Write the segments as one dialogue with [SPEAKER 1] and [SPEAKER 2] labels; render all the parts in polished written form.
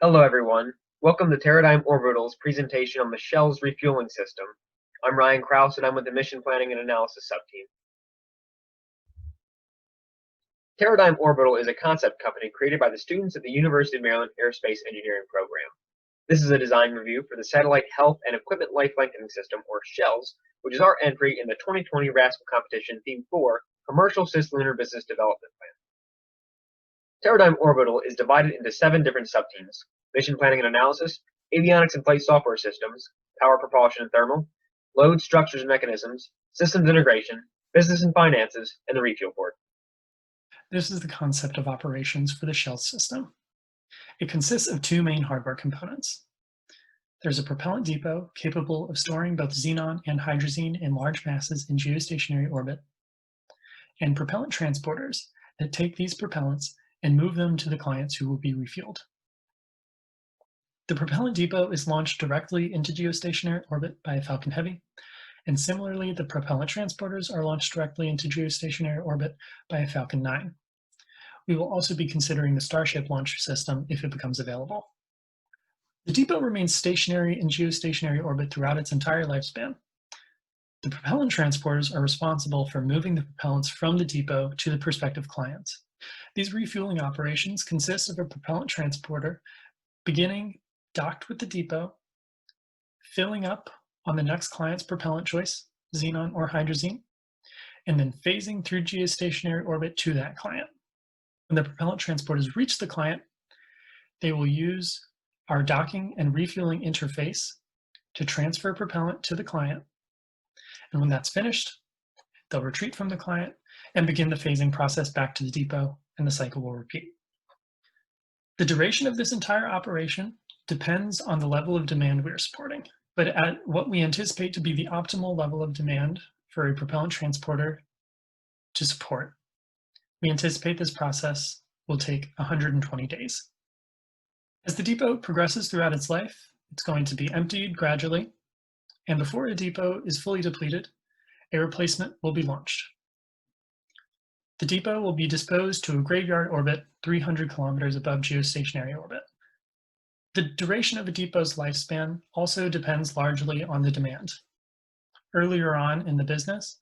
[SPEAKER 1] Hello everyone, welcome to TerradigmOrbital's presentation on the Shell's refueling system. I'm Ryan Krause and I'm with the Mission Planning and Analysis Subteam. TerradigmOrbital is a concept company created by the students at the University of Maryland Aerospace Engineering Program. This is a design review for the Satellite Health and Equipment Life Lengthening System, or SHELS, which is our entry in the 2020 RASC-AL Competition Theme 4, Commercial Cislunar Business Development Plan. TerradigmOrbital is divided into 7 different subteams: Mission Planning and Analysis, Avionics and Flight Software Systems, Power Propulsion and Thermal, Load Structures and Mechanisms, Systems Integration, Business and Finances, and the Refuel Board.
[SPEAKER 2] This is the concept of operations for the SHELS system. It consists of 2 main hardware components. There's a propellant depot capable of storing both xenon and hydrazine in large masses in geostationary orbit, and propellant transporters that take these propellants and move them to the clients who will be refueled. The propellant depot is launched directly into geostationary orbit by a Falcon Heavy, and similarly, the propellant transporters are launched directly into geostationary orbit by a Falcon 9. We will also be considering the Starship launch system if it becomes available. The depot remains stationary in geostationary orbit throughout its entire lifespan. The propellant transporters are responsible for moving the propellants from the depot to the prospective clients. These refueling operations consist of a propellant transporter beginning docked with the depot, filling up on the next client's propellant choice, xenon or hydrazine, and then phasing through geostationary orbit to that client. When the propellant transporters reach the client, they will use our docking and refueling interface to transfer propellant to the client. And when that's finished, they'll retreat from the client and begin the phasing process back to the depot, and the cycle will repeat. The duration of this entire operation depends on the level of demand we are supporting, but at what we anticipate to be the optimal level of demand for a propellant transporter to support, we anticipate this process will take 120 days. As the depot progresses throughout its life, it's going to be emptied gradually, and before a depot is fully depleted, a replacement will be launched. The depot will be disposed to a graveyard orbit 300 kilometers above geostationary orbit. The duration of a depot's lifespan also depends largely on the demand. Earlier on in the business,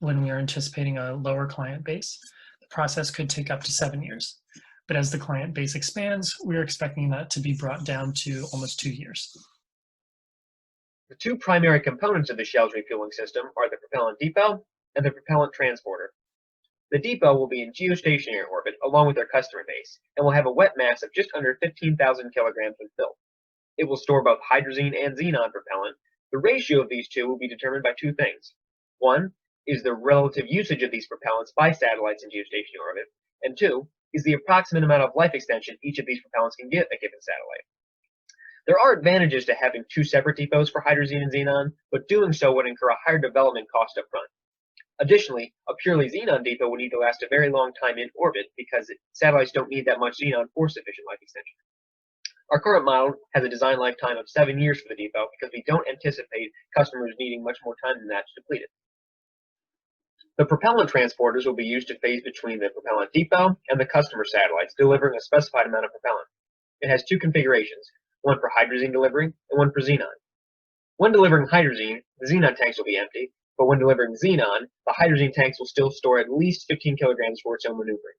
[SPEAKER 2] when we are anticipating a lower client base, the process could take up to 7 years. But as the client base expands, we are expecting that to be brought down to almost 2 years.
[SPEAKER 1] The 2 primary components of the Shell's refueling system are the propellant depot and the propellant transporter. The depot will be in geostationary orbit along with their customer base, and will have a wet mass of just under 15,000 kilograms when filled. It will store both hydrazine and xenon propellant. The ratio of these 2 will be determined by 2 things. One is the relative usage of these propellants by satellites in geostationary orbit, and 2 is the approximate amount of life extension each of these propellants can give a given satellite. There are advantages to having 2 separate depots for hydrazine and xenon, but doing so would incur a higher development cost up front. Additionally, a purely xenon depot would need to last a very long time in orbit because satellites don't need that much xenon for sufficient life extension. Our current model has a design lifetime of 7 years for the depot because we don't anticipate customers needing much more time than that to deplete it. The propellant transporters will be used to phase between the propellant depot and the customer satellites, delivering a specified amount of propellant. It has 2 configurations, one for hydrazine delivery and one for xenon. When delivering hydrazine, the xenon tanks will be empty, but when delivering xenon, the hydrazine tanks will still store at least 15 kilograms for its own maneuvering.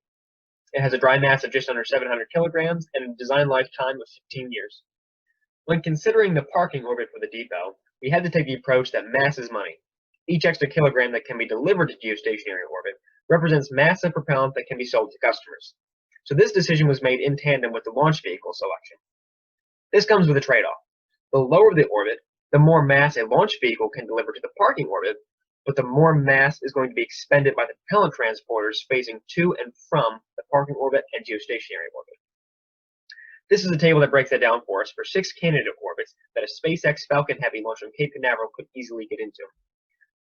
[SPEAKER 1] It has a dry mass of just under 700 kilograms and a design lifetime of 15 years. When considering the parking orbit for the depot, we had to take the approach that mass is money. Each extra kilogram that can be delivered to geostationary orbit represents massive propellant that can be sold to customers. So this decision was made in tandem with the launch vehicle selection. This comes with a trade-off. The lower the orbit, the more mass a launch vehicle can deliver to the parking orbit, but the more mass is going to be expended by the propellant transporters phasing to and from the parking orbit and geostationary orbit. This is a table that breaks that down for us for 6 candidate orbits that a SpaceX Falcon Heavy launched from Cape Canaveral could easily get into.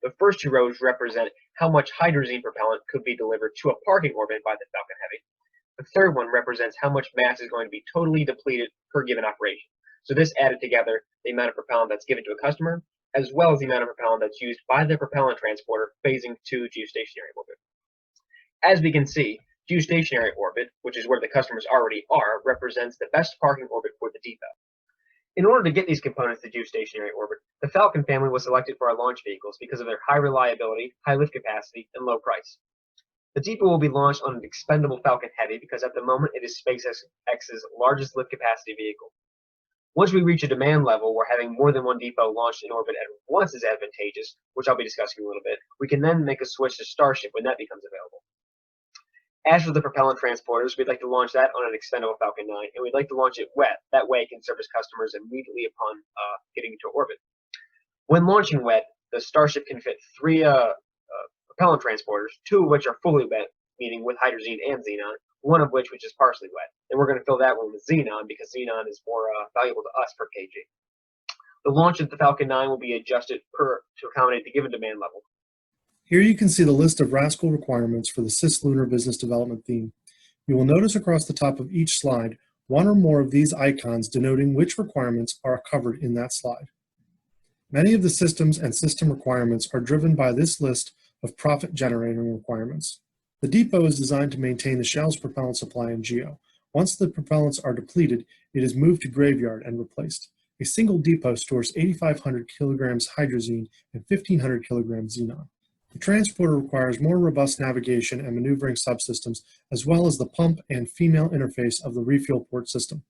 [SPEAKER 1] The first 2 rows represent how much hydrazine propellant could be delivered to a parking orbit by the Falcon Heavy. The third one represents how much mass is going to be totally depleted per given operation. So this added together the amount of propellant that's given to a customer, as well as the amount of propellant that's used by the propellant transporter phasing to geostationary orbit. As we can see, Geostationary orbit, which is where the customers already are, represents the best parking orbit for the depot. In order to get these components to geostationary orbit, the Falcon family was selected for our launch vehicles because of their high reliability, high lift capacity, and low price. The depot will be launched on an expendable Falcon Heavy because at the moment it is SpaceX's largest lift capacity vehicle. Once we reach a demand level where having more than one depot launched in orbit at once is advantageous, which I'll be discussing in a little bit, we can then make a switch to Starship when that becomes available. As for the propellant transporters, we'd like to launch that on an expendable Falcon 9, and we'd like to launch it wet. That way it can service customers immediately upon getting into orbit. When launching wet, the Starship can fit 3 propellant transporters, 2 of which are fully wet, meaning with hydrazine and xenon, one of which is partially wet. And we're going to fill that one with xenon because xenon is more valuable to us per kg. The launch of the Falcon 9 will be adjusted to accommodate the given demand level.
[SPEAKER 3] Here you can see the list of RASC-AL requirements for the Cislunar Business Development theme. You will notice across the top of each slide one or more of these icons denoting which requirements are covered in that slide. Many of the systems and system requirements are driven by this list of profit-generating requirements. The depot is designed to maintain the shell's propellant supply in GEO. Once the propellants are depleted, it is moved to graveyard and replaced. A single depot stores 8,500 kilograms hydrazine and 1,500 kilograms xenon. The transporter requires more robust navigation and maneuvering subsystems, as well as the pump and female interface of the refuel port system.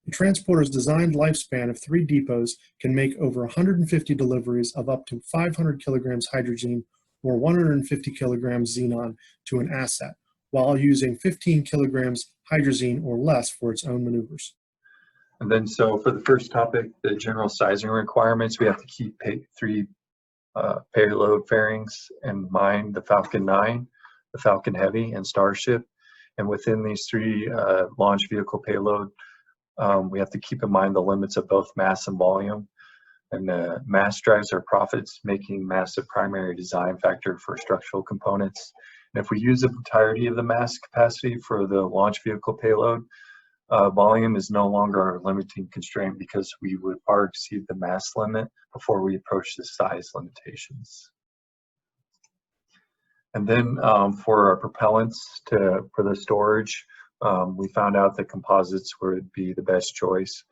[SPEAKER 3] The transporter's designed lifespan of 3 depots can make over 150 deliveries of up to 500 kilograms hydrazine or 150 kilograms xenon to an asset, while using 15 kilograms hydrazine or less for its own maneuvers.
[SPEAKER 4] And then so for the first topic, the general sizing requirements, we have to keep 3 payload fairings in mind: the Falcon 9, the Falcon Heavy, and Starship. And within these 3 launch vehicle payload, we have to keep in mind the limits of both mass and volume. And mass drives our profits, making mass a primary design factor for structural components. And if we use the entirety of the mass capacity for the launch vehicle payload, volume is no longer our limiting constraint because we would far exceed the mass limit before we approach the size limitations. And then for our propellants for the storage, we found out that composites would be the best choice,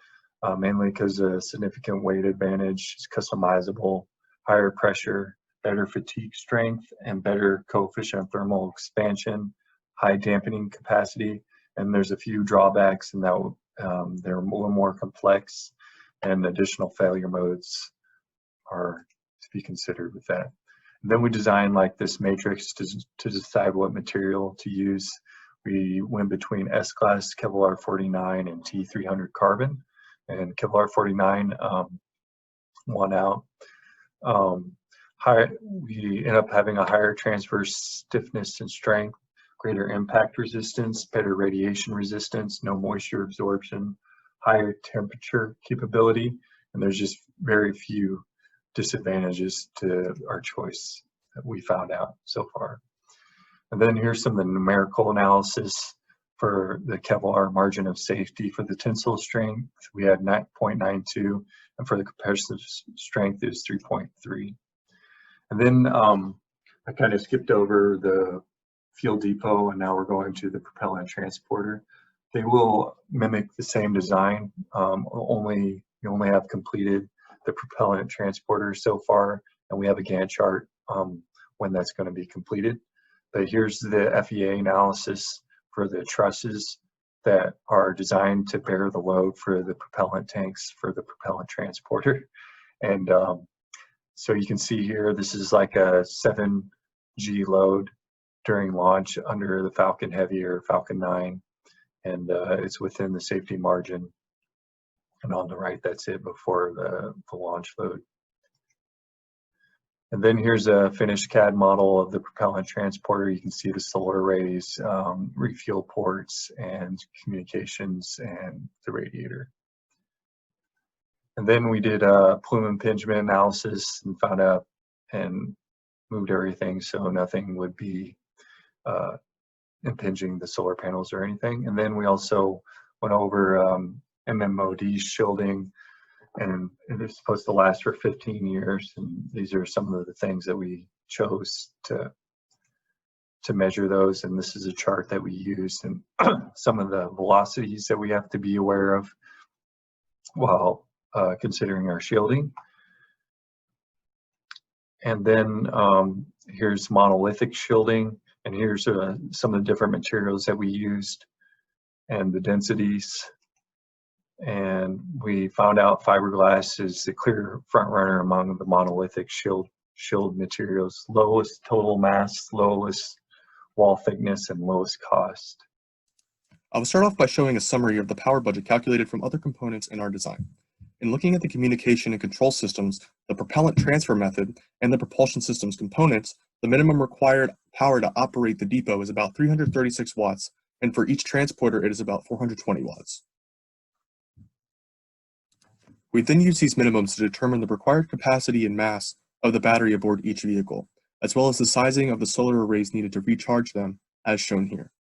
[SPEAKER 4] mainly because a significant weight advantage is customizable, higher pressure, better fatigue strength, and better coefficient of thermal expansion, high dampening capacity. And there's a few drawbacks in that they're a little more complex, and additional failure modes are to be considered with that. And then we designed like this matrix to decide what material to use. We went between S-class Kevlar 49 and T300 carbon, and Kevlar 49 won out. We end up having a higher transverse stiffness and strength, greater impact resistance, better radiation resistance, no moisture absorption, higher temperature capability, and there's just very few disadvantages to our choice that we found out so far. And then here's some of the numerical analysis for the Kevlar margin of safety. For the tensile strength, we had 9.92, and for the compressive strength is 3.3. And then I kind of skipped over the fuel depot, and now we're going to the propellant transporter. They will mimic the same design, you only have completed the propellant transporter so far, and we have a Gantt chart when that's going to be completed. But here's the FEA analysis for the trusses that are designed to bear the load for the propellant tanks for the propellant transporter. And so you can see here, this is like a 7G load during launch under the Falcon Heavy or Falcon 9, and it's within the safety margin. And on the right, that's it before the launch load. And then here's a finished CAD model of the propellant transporter. You can see the solar arrays, refuel ports, and communications, and the radiator. And then we did a plume impingement analysis and found out and moved everything so nothing would be impinging the solar panels or anything. And then we also went over MMOD shielding, and it is supposed to last for 15 years. And these are some of the things that we chose to to measure those, and this is a chart that we used, and some of the velocities that we have to be aware of while considering our shielding. And then here's monolithic shielding, and here's some of the different materials that we used and the densities. And we found out fiberglass is the clear front runner among the monolithic shield materials, lowest total mass, lowest wall thickness, and lowest cost.
[SPEAKER 5] I will start off by showing a summary of the power budget calculated from other components in our design. In looking at the communication and control systems, the propellant transfer method, and the propulsion systems components, the minimum required power to operate the depot is about 336 watts, and for each transporter it is about 420 watts. We then use these minimums to determine the required capacity and mass of the battery aboard each vehicle, as well as the sizing of the solar arrays needed to recharge them, as shown here.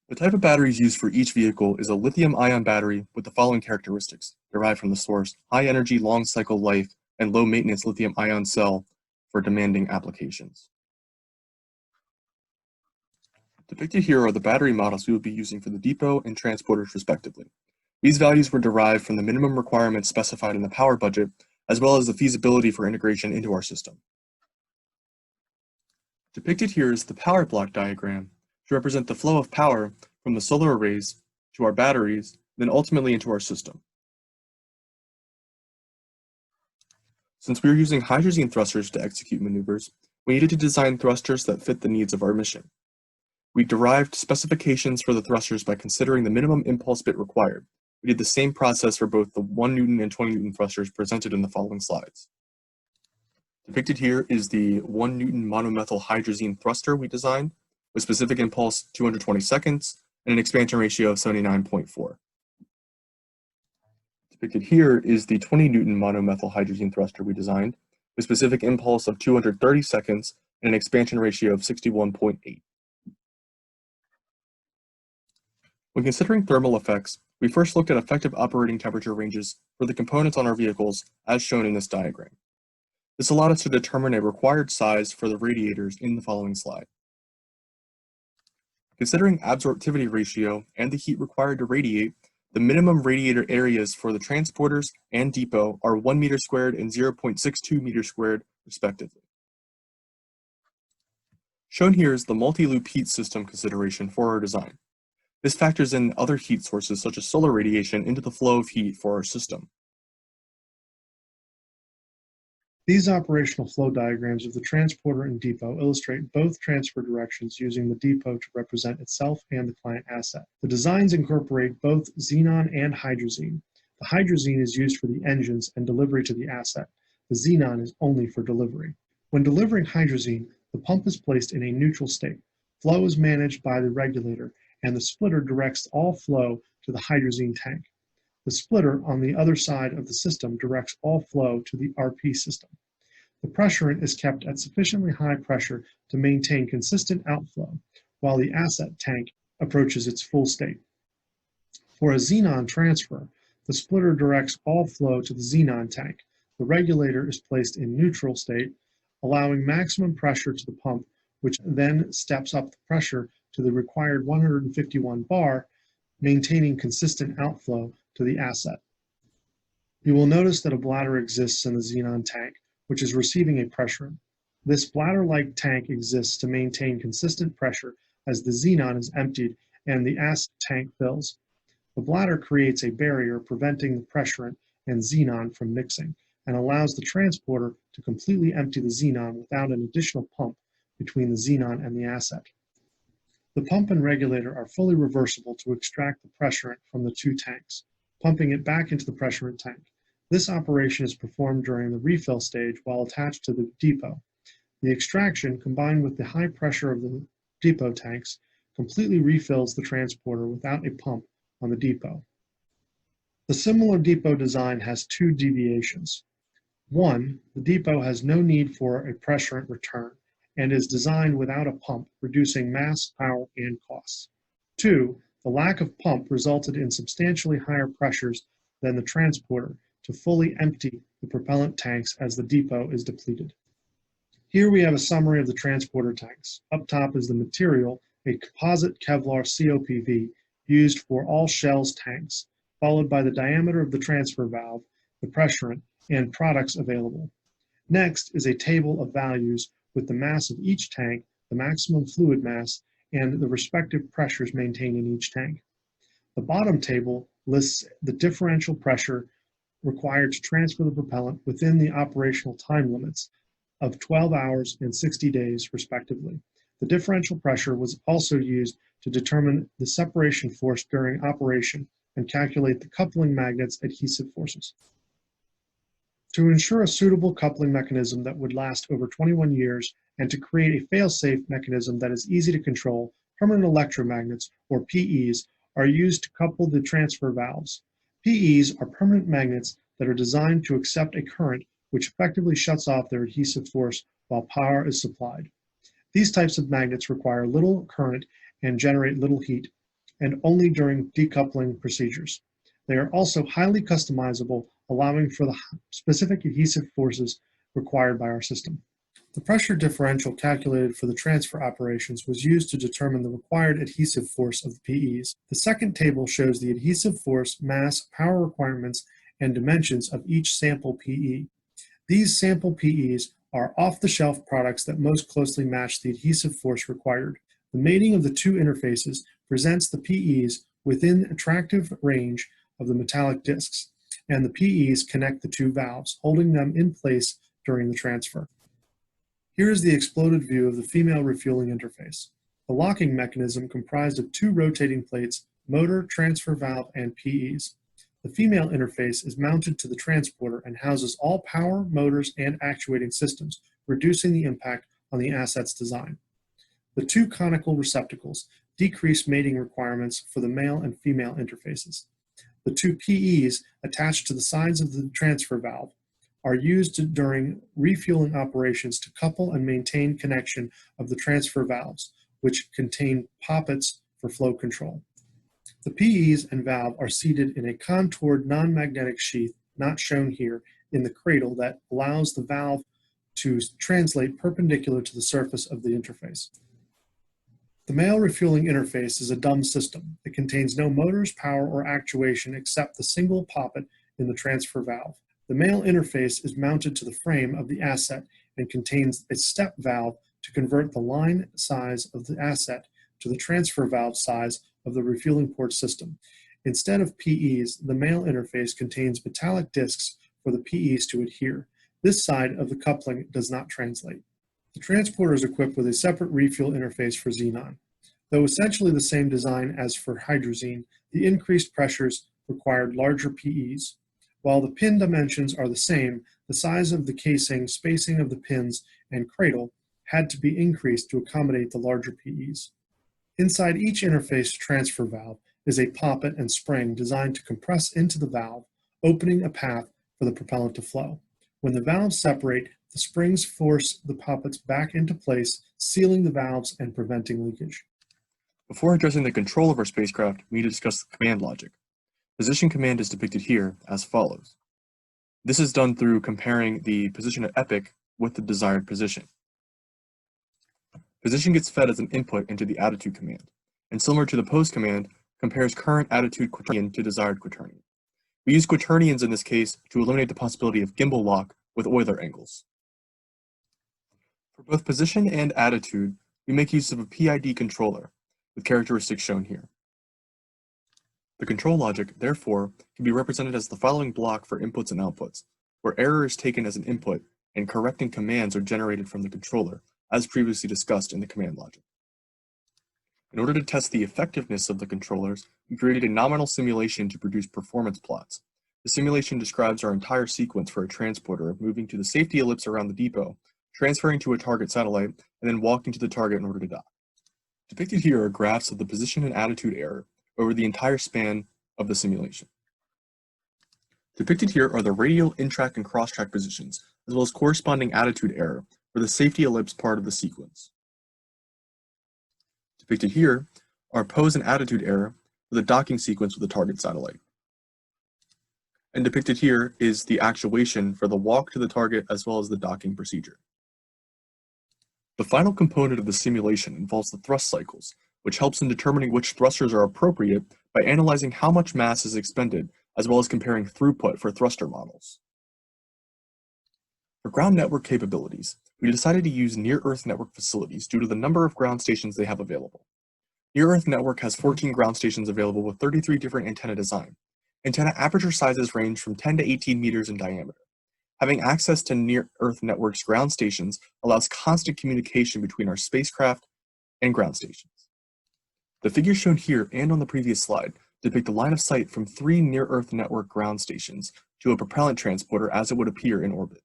[SPEAKER 5] The type of batteries used for each vehicle is a lithium-ion battery with the following characteristics, derived from the source: high energy, long cycle life, and low maintenance lithium-ion cell for demanding applications. Depicted here are the battery models we will be using for the depot and transporters respectively. These values were derived from the minimum requirements specified in the power budget, as well as the feasibility for integration into our system. Depicted here is the power block diagram to represent the flow of power from the solar arrays to our batteries, then ultimately into our system. Since we are using hydrazine thrusters to execute maneuvers, we needed to design thrusters that fit the needs of our mission. We derived specifications for the thrusters by considering the minimum impulse bit required. We did the same process for both the 1 Newton and 20 Newton thrusters presented in the following slides. Depicted here is the 1 Newton monomethyl hydrazine thruster we designed, with specific impulse 220 seconds and an expansion ratio of 79.4. Depicted here is the 20 Newton monomethyl hydrazine thruster we designed, with specific impulse of 230 seconds and an expansion ratio of 61.8. When considering thermal effects, we first looked at effective operating temperature ranges for the components on our vehicles, as shown in this diagram. This allowed us to determine a required size for the radiators in the following slide. Considering absorptivity ratio and the heat required to radiate, the minimum radiator areas for the transporters and depot are 1 meter squared and 0.62 meters squared, respectively. Shown here is the multi-loop heat system consideration for our design. This factors in other heat sources such as solar radiation into the flow of heat for our system.
[SPEAKER 3] These operational flow diagrams of the transporter and depot illustrate both transfer directions using the depot to represent itself and the client asset. The designs incorporate both xenon and hydrazine. The hydrazine is used for the engines and delivery to the asset. The xenon is only for delivery. When delivering hydrazine, the pump is placed in a neutral state. Flow is managed by the regulator, and the splitter directs all flow to the hydrazine tank. The splitter on the other side of the system directs all flow to the RP system. The pressurant is kept at sufficiently high pressure to maintain consistent outflow, while the asset tank approaches its full state. For a xenon transfer, the splitter directs all flow to the xenon tank. The regulator is placed in neutral state, allowing maximum pressure to the pump, which then steps up the pressure to the required 151 bar, maintaining consistent outflow to the asset. You will notice that a bladder exists in the xenon tank, which is receiving a pressurant. This bladder-like tank exists to maintain consistent pressure as the xenon is emptied and the asset tank fills. The bladder creates a barrier preventing the pressurant and xenon from mixing and allows the transporter to completely empty the xenon without an additional pump between the xenon and the asset. The pump and regulator are fully reversible to extract the pressurant from the two tanks, pumping it back into the pressurant tank. This operation is performed during the refill stage while attached to the depot. The extraction, combined with the high pressure of the depot tanks, completely refills the transporter without a pump on the depot. The similar depot design has two deviations. One, the depot has no need for a pressurant return and is designed without a pump, reducing mass, power, and costs. Two, the lack of pump resulted in substantially higher pressures than the transporter to fully empty the propellant tanks as the depot is depleted. Here we have a summary of the transporter tanks. Up top is the material, a composite Kevlar COPV used for all Shell's tanks, followed by the diameter of the transfer valve, the pressurant, and products available. Next is a table of values with the mass of each tank, the maximum fluid mass, and the respective pressures maintained in each tank. The bottom table lists the differential pressure required to transfer the propellant within the operational time limits of 12 hours and 60 days, respectively. The differential pressure was also used to determine the separation force during operation and calculate the coupling magnet's adhesive forces. To ensure a suitable coupling mechanism that would last over 21 years and to create a fail-safe mechanism that is easy to control, permanent electromagnets, or PEs, are used to couple the transfer valves. PEs are permanent magnets that are designed to accept a current which effectively shuts off their adhesive force while power is supplied. These types of magnets require little current and generate little heat, and only during decoupling procedures. They are also highly customizable, allowing for the specific adhesive forces required by our system. The pressure differential calculated for the transfer operations was used to determine the required adhesive force of the PEs. The second table shows the adhesive force, mass, power requirements, and dimensions of each sample PE. These sample PEs are off-the-shelf products that most closely match the adhesive force required. The mating of the two interfaces presents the PEs within attractive range of the metallic discs, and the PEs connect the two valves, holding them in place during the transfer. Here is the exploded view of the female refueling interface. The locking mechanism comprised of two rotating plates, motor, transfer valve, and PEs. The female interface is mounted to the transporter and houses all power, motors, and actuating systems, reducing the impact on the asset's design. The two conical receptacles decrease mating requirements for the male and female interfaces. The two PEs attached to the sides of the transfer valve are used during refueling operations to couple and maintain connection of the transfer valves, which contain poppets for flow control. The PEs and valve are seated in a contoured non-magnetic sheath, not shown here, in the cradle that allows the valve to translate perpendicular to the surface of the interface. The male refueling interface is a dumb system. It contains no motors, power, or actuation except the single poppet in the transfer valve. The male interface is mounted to the frame of the asset and contains a step valve to convert the line size of the asset to the transfer valve size of the refueling port system. Instead of PEs, the male interface contains metallic discs for the PEs to adhere. This side of the coupling does not translate. The transporter is equipped with a separate refuel interface for xenon. Though essentially the same design as for hydrazine, the increased pressures required larger PEs. While the pin dimensions are the same, the size of the casing, spacing of the pins, and cradle had to be increased to accommodate the larger PEs. Inside each interface transfer valve is a poppet and spring designed to compress into the valve, opening a path for the propellant to flow. When the valves separate, the springs force the poppets back into place, sealing the valves and preventing leakage.
[SPEAKER 5] Before addressing the control of our spacecraft, we need to discuss the command logic. Position command is depicted here as follows. This is done through comparing the position at epoch with the desired position. Position gets fed as an input into the attitude command, and similar to the pose command, compares current attitude quaternion to desired quaternion. We use quaternions in this case to eliminate the possibility of gimbal lock with Euler angles. For both position and attitude, we make use of a PID controller, with characteristics shown here. The control logic, therefore, can be represented as the following block for inputs and outputs, where error is taken as an input and correcting commands are generated from the controller, as previously discussed in the command logic. In order to test the effectiveness of the controllers, we created a nominal simulation to produce performance plots. The simulation describes our entire sequence for a transporter moving to the safety ellipse around the depot, transferring to a target satellite, and then walking to the target in order to dock. Depicted here are graphs of the position and attitude error over the entire span of the simulation. Depicted here are the radial, in-track, and cross-track positions, as well as corresponding attitude error for the safety ellipse part of the sequence. Depicted here are pose and attitude error for the docking sequence with the target satellite. And depicted here is the actuation for the walk to the target as well as the docking procedure. The final component of the simulation involves the thrust cycles, which helps in determining which thrusters are appropriate by analyzing how much mass is expended, as well as comparing throughput for thruster models. For ground network capabilities, we decided to use near-Earth network facilities due to the number of ground stations they have available. Near-Earth network has 14 ground stations available with 33 different antenna design. Antenna aperture sizes range from 10 to 18 meters in diameter. Having access to near-Earth network's ground stations allows constant communication between our spacecraft and ground stations. The figures shown here and on the previous slide depict the line of sight from 3 near-Earth network ground stations to a propellant transporter as it would appear in orbit.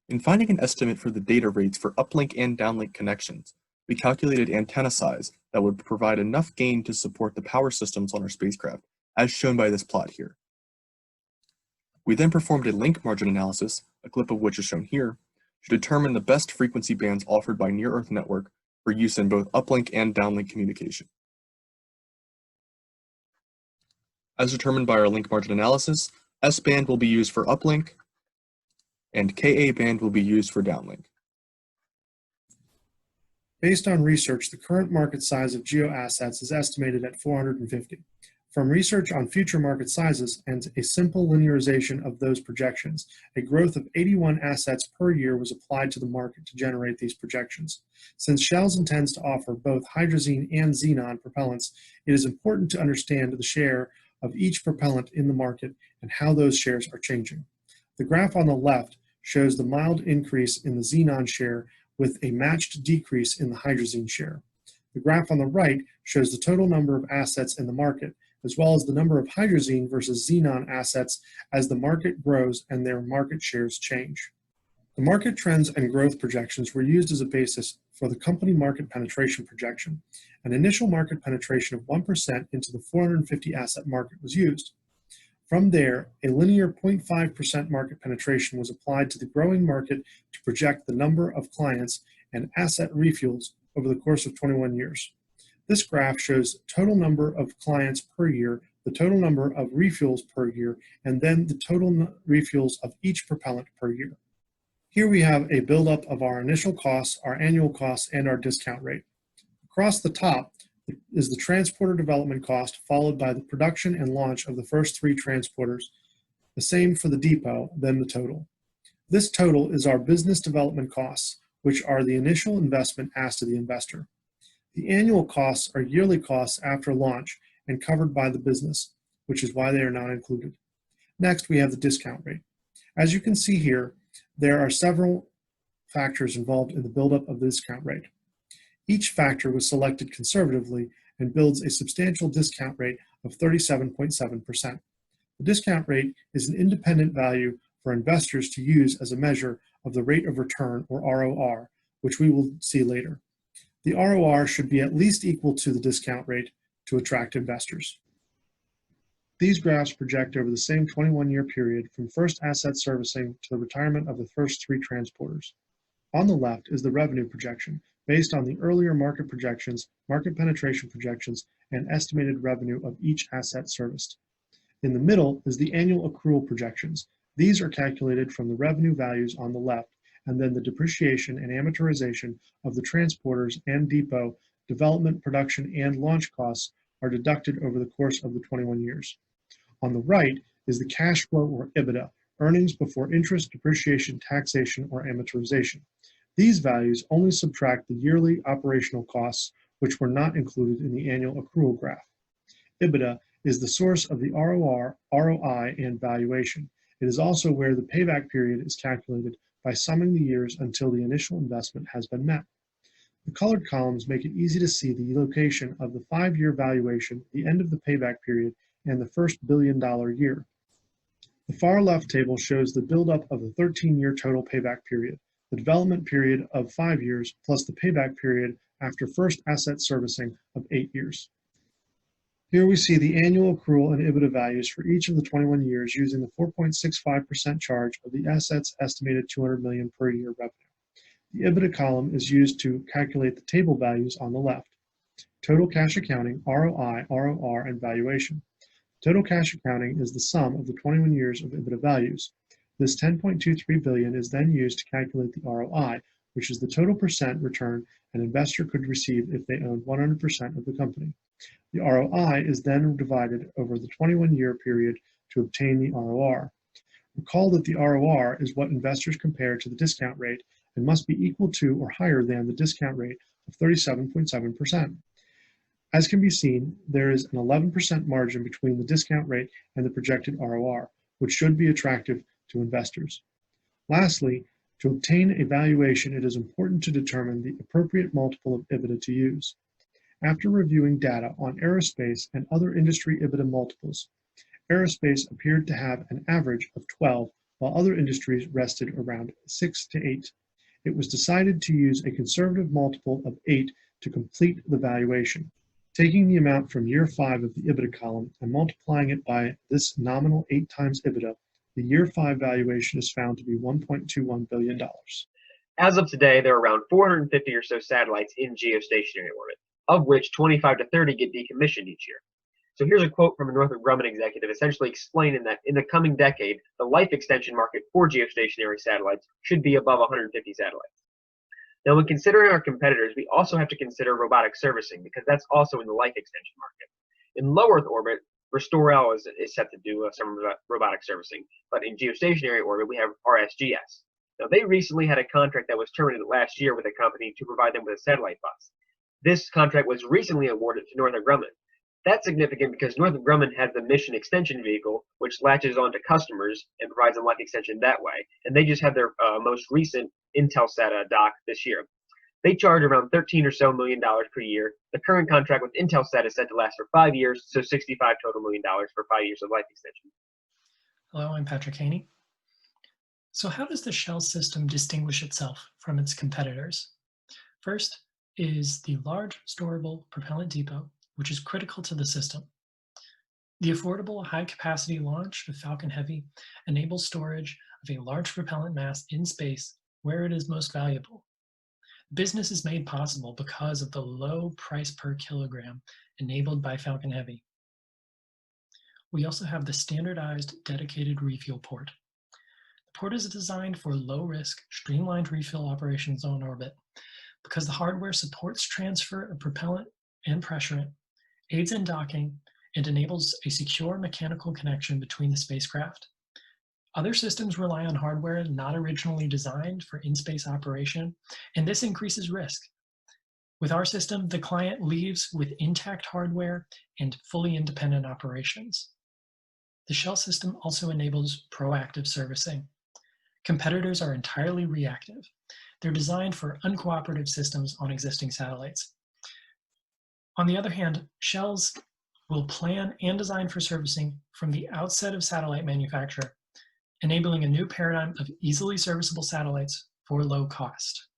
[SPEAKER 5] In finding an estimate for the data rates for uplink and downlink connections, we calculated antenna size that would provide enough gain to support the power systems on our spacecraft, as shown by this plot here. We then performed a link margin analysis, a clip of which is shown here, to determine the best frequency bands offered by near-Earth network for use in both uplink and downlink communication. As determined by our link margin analysis, S-band will be used for uplink, and Ka band will be used for downlink.
[SPEAKER 3] Based on research, the current market size of GEO assets is estimated at 450. From research on future market sizes and a simple linearization of those projections, a growth of 81 assets per year was applied to the market to generate these projections. Since Shells intends to offer both hydrazine and xenon propellants, it is important to understand the share of each propellant in the market and how those shares are changing. The graph on the left shows the mild increase in the xenon share with a matched decrease in the hydrazine share. The graph on the right shows the total number of assets in the market, as well as the number of hydrazine versus xenon assets as the market grows and their market shares change. The market trends and growth projections were used as a basis for the company market penetration projection. An initial market penetration of 1% into the 450 asset market was used. From there, a linear 0.5% market penetration was applied to the growing market to project the number of clients and asset refuels over the course of 21 years. This graph shows total number of clients per year, the total number of refuels per year, and then the total refuels of each propellant per year. Here we have a buildup of our initial costs, our annual costs, and our discount rate. Across the top is the transporter development cost, followed by the production and launch of the first 3 transporters. The same for the depot, then the total. This total is our business development costs, which are the initial investment asked of the investor. The annual costs are yearly costs after launch and covered by the business, which is why they are not included. Next, we have the discount rate. As you can see here, there are several factors involved in the buildup of the discount rate. Each factor was selected conservatively and builds a substantial discount rate of 37.7%. The discount rate is an independent value for investors to use as a measure of the rate of return, or ROR, which we will see later. The ROR should be at least equal to the discount rate to attract investors. These graphs project over the same 21-year period from first asset servicing to the retirement of the first 3 transporters. On the left is the revenue projection, based on the earlier market projections, market penetration projections, and estimated revenue of each asset serviced. In the middle is the annual accrual projections. These are calculated from the revenue values on the left, and then the depreciation and amortization of the transporters and depot development, production, and launch costs are deducted over the course of the 21 years. On the right is the cash flow, or EBITDA, earnings before interest, depreciation, taxation, or amortization. These values only subtract the yearly operational costs, which were not included in the annual accrual graph. EBITDA is the source of the ROR, ROI, and valuation. It is also where the payback period is calculated by summing the years until the initial investment has been met. The colored columns make it easy to see the location of the 5-year valuation, the end of the payback period, and the first billion-dollar year. The far left table shows the buildup of the 13-year total payback period, the development period of 5 years, plus the payback period after first asset servicing of 8 years. Here we see the annual accrual and EBITDA values for each of the 21 years using the 4.65% charge of the assets estimated $200 million per year revenue. The EBITDA column is used to calculate the table values on the left. Total cash accounting, ROI, ROR, and valuation. Total cash accounting is the sum of the 21 years of EBITDA values. This $10.23 billion is then used to calculate the ROI, which is the total percent return an investor could receive if they owned 100% of the company. The ROI is then divided over the 21-year period to obtain the ROR. Recall that the ROR is what investors compare to the discount rate and must be equal to or higher than the discount rate of 37.7%. As can be seen, there is an 11% margin between the discount rate and the projected ROR, which should be attractive to investors. Lastly, to obtain a valuation, it is important to determine the appropriate multiple of EBITDA to use. After reviewing data on aerospace and other industry EBITDA multiples, aerospace appeared to have an average of 12, while other industries rested around 6 to 8. It was decided to use a conservative multiple of 8 to complete the valuation. Taking the amount from year 5 of the EBITDA column and multiplying it by this nominal 8 times EBITDA, the year 5 valuation is found to be $1.21 billion.
[SPEAKER 1] As of today, there are around 450 or so satellites in geostationary orbit, of which 25 to 30 get decommissioned each year. So here's a quote from a Northrop Grumman executive essentially explaining that in the coming decade, the life extension market for geostationary satellites should be above 150 satellites. Now, when considering our competitors, we also have to consider robotic servicing because that's also in the life extension market. In low Earth orbit, RASC-AL is set to do some robotic servicing, but in geostationary orbit, we have RASC-GS. Now, they recently had a contract that was terminated last year with a company to provide them with a satellite bus. This contract was recently awarded to Northrop Grumman. That's significant because Northrop Grumman has the mission extension vehicle, which latches on to customers and provides them life extension that way. And they just had their most recent Intelsat dock this year. They charge around $13 or so million per year. The current contract with Intelsat is set to last for 5 years, so $65 total million for 5 years of life extension.
[SPEAKER 2] Hello, I'm Patrick Haney. So how does the Shell system distinguish itself from its competitors? First is the large storable propellant depot, which is critical to the system. The affordable high-capacity launch of Falcon Heavy enables storage of a large propellant mass in space where it is most valuable. Business is made possible because of the low price per kilogram enabled by Falcon Heavy. We also have the standardized dedicated refuel port. The port is designed for low-risk, streamlined refuel operations on orbit because the hardware supports transfer of propellant and pressurant, aids in docking, and enables a secure mechanical connection between the spacecraft. Other systems rely on hardware not originally designed for in-space operation, and this increases risk. With our system, the client leaves with intact hardware and fully independent operations. The Shell system also enables proactive servicing. Competitors are entirely reactive. They're designed for uncooperative systems on existing satellites. On the other hand, Shells will plan and design for servicing from the outset of satellite manufacture, enabling a new paradigm of easily serviceable satellites for low cost.